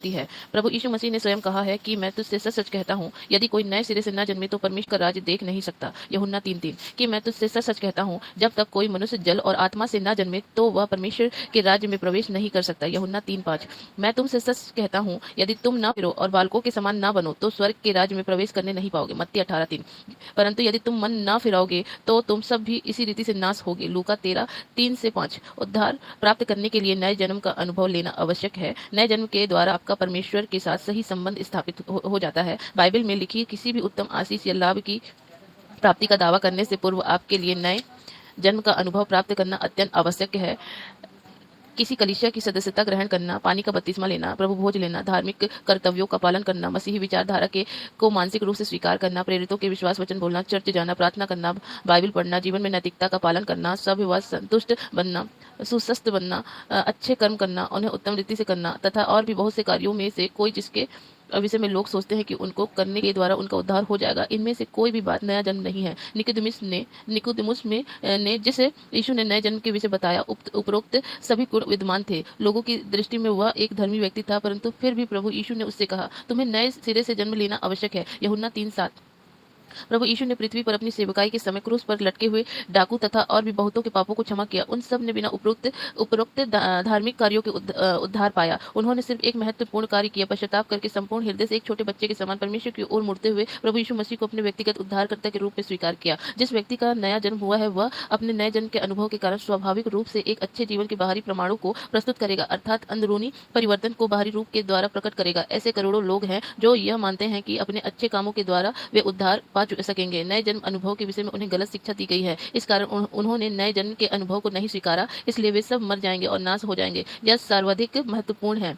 है। प्रभु यीशु मसीह ने स्वयं कहा है कि मैं तुझसे सच सच कहता हूँ, यदि कोई नए सिरे से न जन्मे तो परमेश्वर का राज्य देख नहीं सकता। यूहन्ना 3:3 कि मैं तुझसे सच सच कहता हूँ, जब तक कोई मनुष्य जल और आत्मा से न जन्मे तो वह परमेश्वर के राज्य में प्रवेश नहीं कर सकता। यूहन्ना 3:5 मैं तुमसे सच कहता हूँ, यदि तुम न फिरो और बालकों के समान न बनो तो स्वर्ग के राज्य में प्रवेश करने नहीं पाओगे। मत्ती 18:3 परंतु यदि तुम मन न फिराओगे तो तुम सब भी इसी रीति से नाश होगे। लूका 13:3-5 उद्धार प्राप्त करने के लिए नए जन्म का अनुभव लेना आवश्यक है। नए जन्म के द्वारा आपका परमेश्वर के साथ सही संबंध स्थापित हो जाता है। बाइबल में लिखी किसी भी उत्तम आशीष या लाभ की प्राप्ति का दावा करने से पूर्व आपके लिए नए जन्म का अनुभव प्राप्त करना अत्यंत आवश्यक है। किसी कलीसिया की सदस्यता ग्रहण करना, पानी का बपतिस्मा लेना, प्रभु भोज लेना, धार्मिक कर्तव्यों का पालन करना, मसीही विचारधारा को मानसिक रूप से स्वीकार करना, प्रेरितों के विश्वास वचन बोलना, चर्च जाना, प्रार्थना करना, बाइबल पढ़ना, जीवन में नैतिकता का पालन करना, सभ्यवाद, संतुष्ट बनना, सुस्वस्थ बनना, अच्छे कर्म करना, उन्हें उत्तम रीति से करना तथा और भी बहुत से कार्यों में से कोई जिसके विषय में लोग सोचते हैं कि उनको करने के द्वारा उनका उद्धार हो जाएगा, इनमें से कोई भी बात नया जन्म नहीं है। निकोदेमुस ने जिसे यीशु ने नए जन्म के विषय बताया, उपरोक्त सभी गुण विद्यमान थे। लोगों की दृष्टि में वह एक धर्मी व्यक्ति था, परंतु फिर भी प्रभु यीशु ने उससे कहा, तुम्हें नए सिरे से जन्म लेना आवश्यक है। यूहन्ना 3:7 प्रभु यीशु ने पृथ्वी पर अपनी सेवकाई के समय क्रूस पर लटके हुए डाकू तथा और भी बहुतों के पापों को क्षमा किया। उन सब ने बिना उपरोक्त धार्मिक कार्यों के उद्धार पाया। उन्होंने सिर्फ एक महत्वपूर्ण कार्य किया, पश्चाताप करके संपूर्ण हृदय से एक छोटे बच्चे के समान परमेश्वर की ओर मुड़ते हुए प्रभु यीशु मसीह को अपने व्यक्तिगत उद्धारकर्ता के रूप में स्वीकार किया। जिस व्यक्ति का नया जन्म हुआ है वह अपने नए जन्म के अनुभव के कारण स्वाभाविक रूप से एक अच्छे जीवन के बाहरी प्रमाणों को प्रस्तुत करेगा, अर्थात अंदरूनी परिवर्तन को बाहरी रूप के द्वारा प्रकट करेगा। ऐसे करोड़ों लोग हैं जो यह मानते हैं कि अपने अच्छे कामों के द्वारा वे उद्धार पा सकेंगे। नए जन्म अनुभव के विषय में उन्हें गलत शिक्षा दी गई है। इस कारण उन्होंने नए जन्म के अनुभव को नहीं स्वीकारा, इसलिए वे सब मर जाएंगे और नाश हो जाएंगे। यह सर्वाधिक महत्वपूर्ण है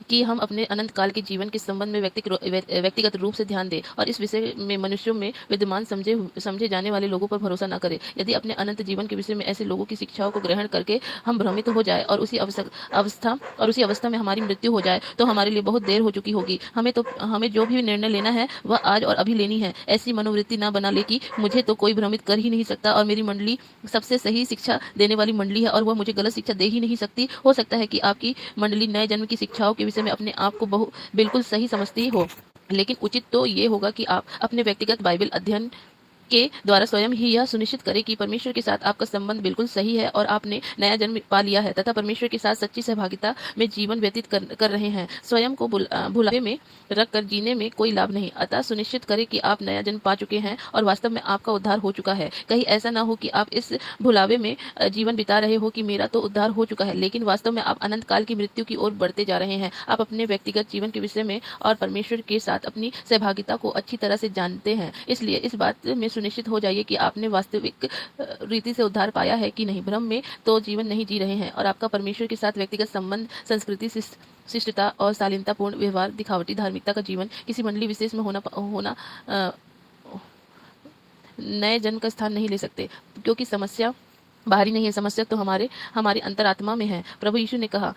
कि हम अपने अनंत काल के जीवन के संबंध में व्यक्तिगत रूप से ध्यान दें और इस विषय में मनुष्यों में विद्यमान समझे जाने वाले लोगों पर भरोसा न करें। यदि अपने अनंत जीवन के विषय में ऐसे लोगों की शिक्षाओं को ग्रहण करके हम भ्रमित हो जाए और उसी अवस्था में हमारी मृत्यु हो जाए तो हमारे लिए बहुत देर हो चुकी होगी। हमें जो भी निर्णय लेना है वह आज और अभी लेनी है। ऐसी मनोवृत्ति न बना ले कि मुझे तो कोई भ्रमित कर ही नहीं सकता और मेरी मंडली सबसे सही शिक्षा देने वाली मंडली है और वह मुझे गलत शिक्षा दे ही नहीं सकती। हो सकता है कि आपकी मंडली नए जन्म की शिक्षाओं के विषय में अपने आप को बिल्कुल सही समझती हो, लेकिन उचित तो ये होगा कि आप अपने व्यक्तिगत बाइबल अध्ययन के द्वारा स्वयं ही यह सुनिश्चित करें कि परमेश्वर के साथ आपका संबंध बिल्कुल सही है और आपने नया जन्म पा लिया है तथा परमेश्वर के साथ सच्ची सहभागिता में जीवन व्यतीत कर रहे हैं। स्वयं को भुलावे में रखकर जीने में कोई लाभ नहीं। अतः सुनिश्चित करें कि आप नया जन्म पा चुके हैं और वास्तव में आपका उद्धार हो चुका है। कहीं ऐसा ना हो कि आप इस भुलावे में जीवन बिता रहे हो कि मेरा तो उद्धार हो चुका है, लेकिन वास्तव में आप अनंत काल की मृत्यु की ओर बढ़ते जा रहे हैं। आप अपने व्यक्तिगत जीवन के विषय में और परमेश्वर के साथ अपनी सहभागिता को अच्छी तरह से जानते हैं, इसलिए इस बात में सुनिश्चित हो जाइए कि आपने वास्तविक रीति से उद्धार पाया है कि नहीं। भ्रम में तो जीवन नहीं जी रहे हैं और आपका परमेश्वर के साथ व्यक्तिगत संबंध, संस्कृति, शिष्टता और शालीनतापूर्ण व्यवहार, दिखावटी धार्मिकता का जीवन किसी मंडली विशेष में होना नए जन्म का स्थान नहीं ले सकते, क्योंकि समस्या बाहरी नहीं है, समस्या तो हमारे अंतरात्मा में है। प्रभु यीशु ने कहा,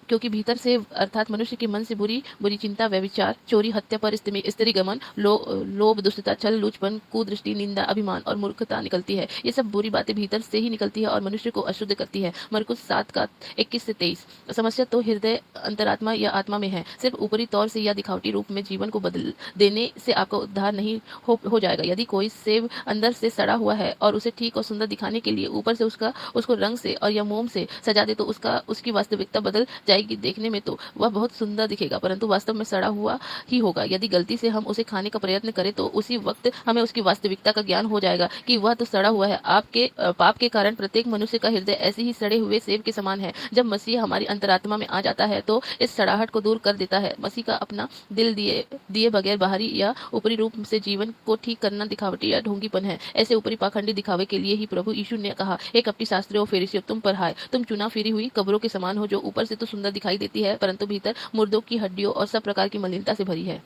क्योंकि भीतर से अर्थात मनुष्य के मन से बुरी चिंता, व्यभिचार, चोरी, हत्या, पर स्त्री गमन, लोभ, दुष्टता, छल, लूचपन, कुदृष्टि, निंदा, अभिमान और मूर्खता निकलती है। ये सब बुरी बातें भीतर से ही निकलती है और मनुष्य को अशुद्ध करती है। मरकुस 7:21-23 समस्या तो हृदय, अंतरात्मा या आत्मा में है। सिर्फ ऊपरी तौर से या दिखावटी रूप में जीवन को बदल देने से आपका उद्धार नहीं हो जाएगा। यदि कोई सेब अंदर से सड़ा हुआ है और उसे ठीक और सुंदर दिखाने के लिए ऊपर से उसको रंग से और या मोम से सजा दे तो उसकी वास्तविकता बदल जाएगी। देखने में तो वह बहुत सुंदर दिखेगा, परंतु वास्तव में सड़ा हुआ ही होगा। यदि गलती से हम उसे खाने का प्रयत्न करें तो उसी वक्त हमें उसकी वास्तविकता का ज्ञान हो जाएगा कि वह तो सड़ा हुआ है। आपके पाप के कारण प्रत्येक मनुष्य का हृदय ऐसे ही सड़े हुए सेब के समान है। जब मसीह हमारी अंतरात्मा में आ जाता है तो इस सड़ाहट को दूर कर देता है। मसीह का अपना दिल दिए बगैर बाहरी या ऊपरी रूप से जीवन को ठीक करना दिखावटी या ढोंगीपन है। ऐसे ऊपरी पाखंडी दिखावे के लिए ही प्रभु यीशु ने कहा, हे कपटी शास्त्रियों और फरीसियों, तुम पर हाय, तुम चुना फिरी हुई कब्रों के समान हो, जो ऊपर से तो सुंदर दिखाई देती है परंतु भीतर मुर्दों की हड्डियों और सब प्रकार की मलिनता से भरी है।